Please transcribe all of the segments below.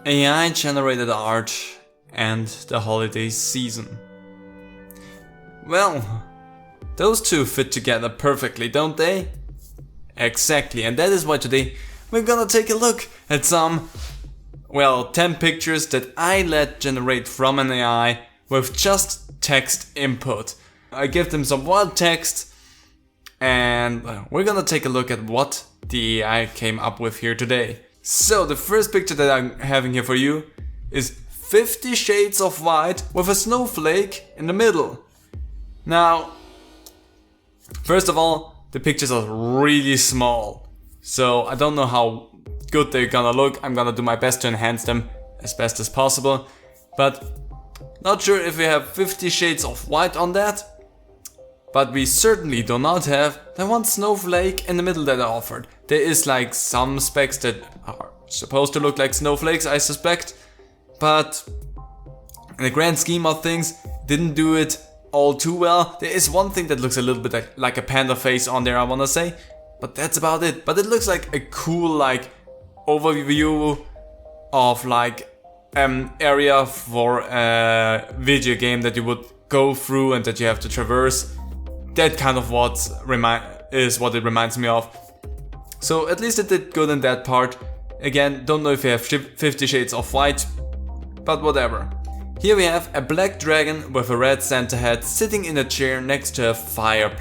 AI generated art and the holiday season. Well, those two fit together perfectly, don't they? Exactly, and that is why today we're gonna take a look at some, 10 pictures that I let generate from an AI with just text input. I give them some wild text and we're gonna take a look at what the AI came up with here today. So the first picture that I'm having here for you is 50 shades of white with a snowflake in the middle. Now, first of all, the pictures are really small, so I don't know how good they're gonna look. I'm gonna do my best to enhance them as best as possible, but not sure if we have 50 shades of white on that. But we certainly do not have the one snowflake in the middle that I offered. There is like some specs that are supposed to look like snowflakes, I suspect, but in the grand scheme of things, didn't do it all too well. There is one thing that looks a little bit like a panda face on there, I wanna say, but that's about it. But it looks like a cool overview of area for a video game that you would go through and that you have to traverse. That kind of is what it reminds me of. So at least it did good in that part. Again, don't know if you have 50 shades of white, but whatever. Here we have a black dragon with a red Santa hat sitting in a chair next to a fire.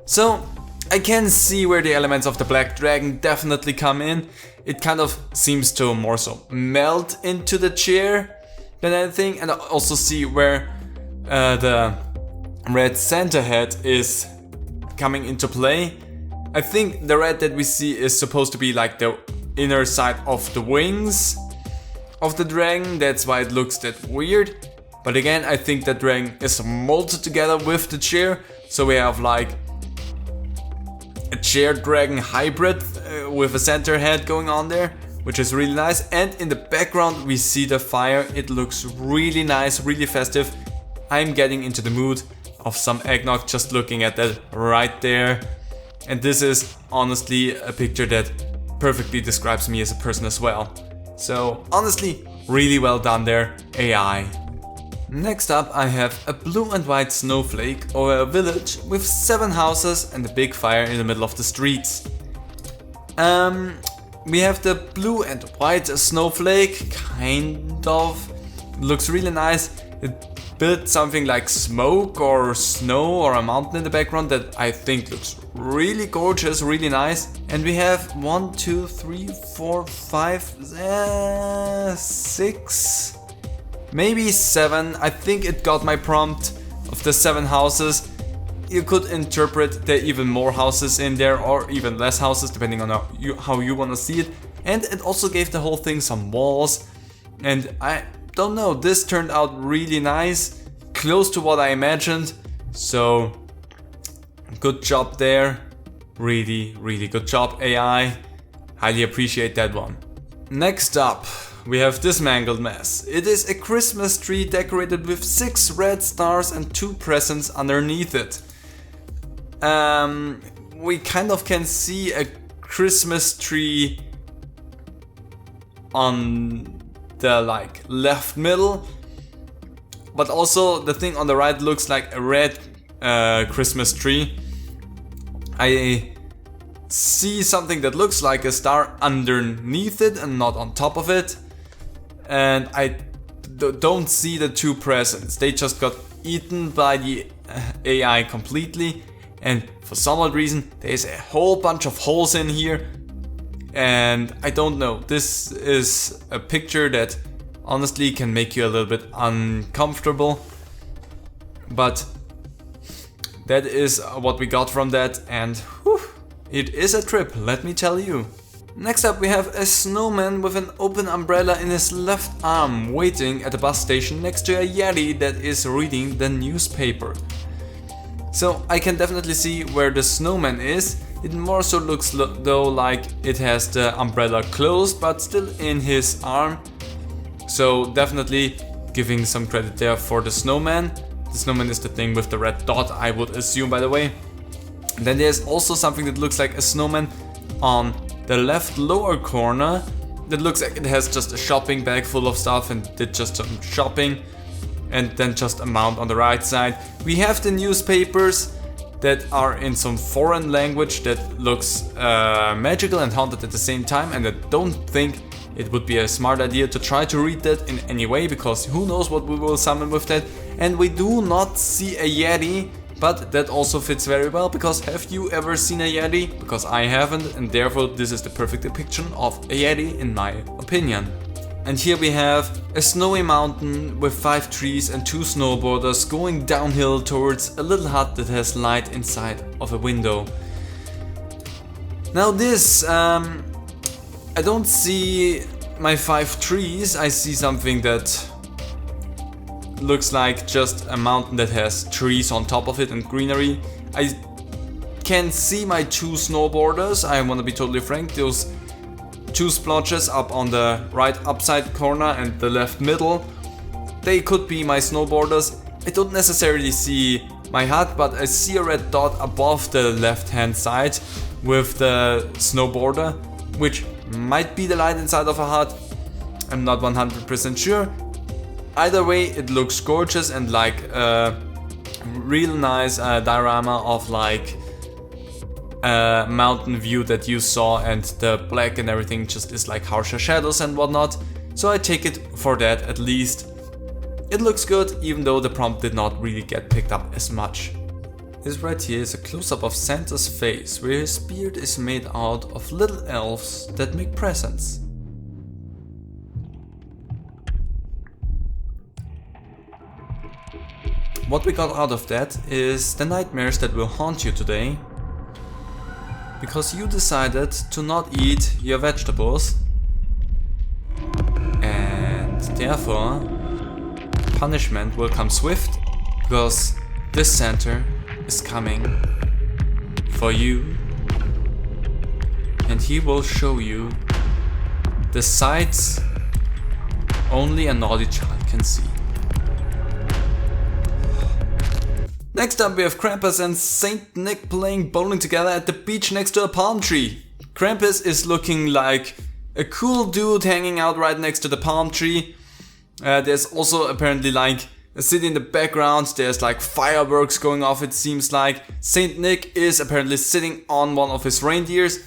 So I can see where the elements of the black dragon definitely come in. It kind of seems to more so melt into the chair than anything, and I also see where the red Santa hat is coming into play. I think the red that we see is supposed to be like the inner side of the wings of the dragon, that's why it looks that weird. But again, I think that dragon is molded together with the chair, so we have like a chair dragon hybrid with a center head going on there, which is really nice. And in the background we see the fire. It looks really nice, really festive. I'm getting into the mood of some eggnog just looking at that right there. And this is honestly a picture that perfectly describes me as a person as well. So honestly, really well done there, AI. Next up I have a blue and white snowflake over a village with 7 houses and a big fire in the middle of the streets. We have the blue and white snowflake, kind of. Looks really nice. It built something like smoke or snow or a mountain in the background that I think looks really gorgeous, really nice. And we have 1, 2, 3, 4, 5, 6, maybe 7. I think it got my prompt of the 7 houses. You could interpret there are even more houses in there or even less houses depending on how you want to see it. And it also gave the whole thing some walls, and I don't know, this turned out really nice, close to what I imagined, so good job there. Really, really good job, AI. Highly appreciate that one. Next up, we have this mangled mess. It is a Christmas tree decorated with 6 red stars and 2 presents underneath it. We kind of can see a Christmas tree on the left middle, but also the thing on the right looks like a red Christmas tree. I see something that looks like a star underneath it and not on top of it, and I don't see the 2 presents. They just got eaten by the AI completely, and for some odd reason there's a whole bunch of holes in here. And I don't know, this is a picture that honestly can make you a little bit uncomfortable, but that is what we got from that, and whew, it is a trip, let me tell you. Next up we have a snowman with an open umbrella in his left arm waiting at a bus station next to a Yeti that is reading the newspaper. So I can definitely see where the snowman is. It more so looks though like it has the umbrella closed but still in his arm. So definitely giving some credit there for the snowman. The snowman is the thing with the red dot, I would assume, by the way. And then there's also something that looks like a snowman on the left lower corner It looks like it has just a shopping bag full of stuff and did just some shopping. And then just a mount on the right side. We have the newspapers that are in some foreign language that looks magical and haunted at the same time, and I don't think it would be a smart idea to try to read that in any way, because who knows what we will summon with that. And we do not see a Yeti, but that also fits very well, because have you ever seen a Yeti? Because I haven't, and therefore this is the perfect depiction of a Yeti in my opinion. And here we have a snowy mountain with 5 trees and 2 snowboarders going downhill towards a little hut that has light inside of a window. Now this, I don't see my 5 trees, I see something that looks like just a mountain that has trees on top of it and greenery. I can see my 2 snowboarders, I wanna be totally frank, those 2 splotches up on the right upside corner and the left middle. They could be my snowboarders. I don't necessarily see my hut, but I see a red dot above the left hand side with the snowboarder, which might be the light inside of a hut. I'm not 100% sure. Either way, it looks gorgeous and like a real nice diorama of like mountain view that you saw, and the black and everything just is like harsher shadows and whatnot. So I take it for that at least. It looks good, even though the prompt did not really get picked up as much. This right here is a close-up of Santa's face, where his beard is made out of little elves that make presents. What we got out of that is the nightmares that will haunt you today, because you decided to not eat your vegetables, and therefore punishment will come swift, because this Santa is coming for you, and he will show you the sights only a naughty child can see. Next up we have Krampus and Saint Nick playing bowling together at the beach next to a palm tree. Krampus is looking like a cool dude hanging out right next to the palm tree. There's also apparently like a city in the background, there's like fireworks going off it seems like. Saint Nick is apparently sitting on one of his reindeers,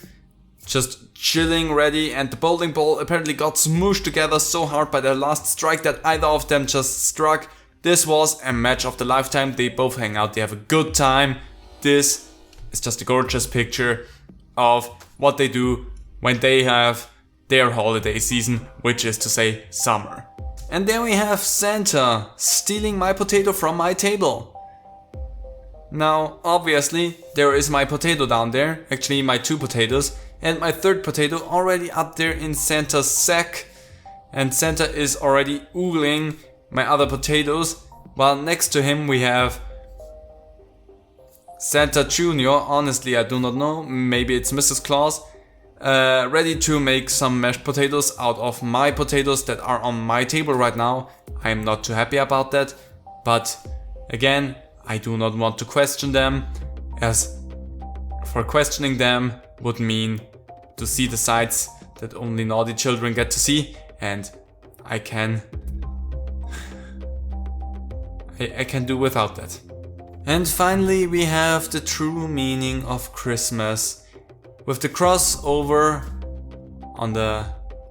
just chilling ready, and the bowling ball apparently got smooshed together so hard by their last strike that either of them just struck. This was a match of the lifetime, they both hang out, they have a good time. This is just a gorgeous picture of what they do when they have their holiday season, which is to say summer. And then we have Santa stealing my potato from my table. Now obviously there is my potato down there, actually my 2 potatoes, and my 3rd potato already up there in Santa's sack, and Santa is already oogling my other potatoes, while next to him we have Santa Jr. Honestly, I do not know, maybe it's Mrs. Claus, ready to make some mashed potatoes out of my potatoes that are on my table right now. I am not too happy about that, but again, I do not want to question them, as for questioning them would mean to see the sights that only naughty children get to see, and I can do without that. And finally we have the true meaning of Christmas, with the crossover on the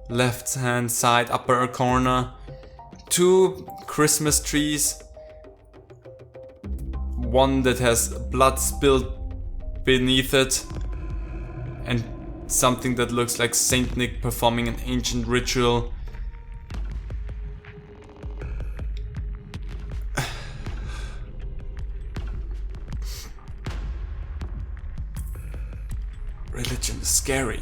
left hand side upper corner, 2 Christmas trees, one that has blood spilled beneath it, and something that looks like Saint Nick performing an ancient ritual. Religion is scary.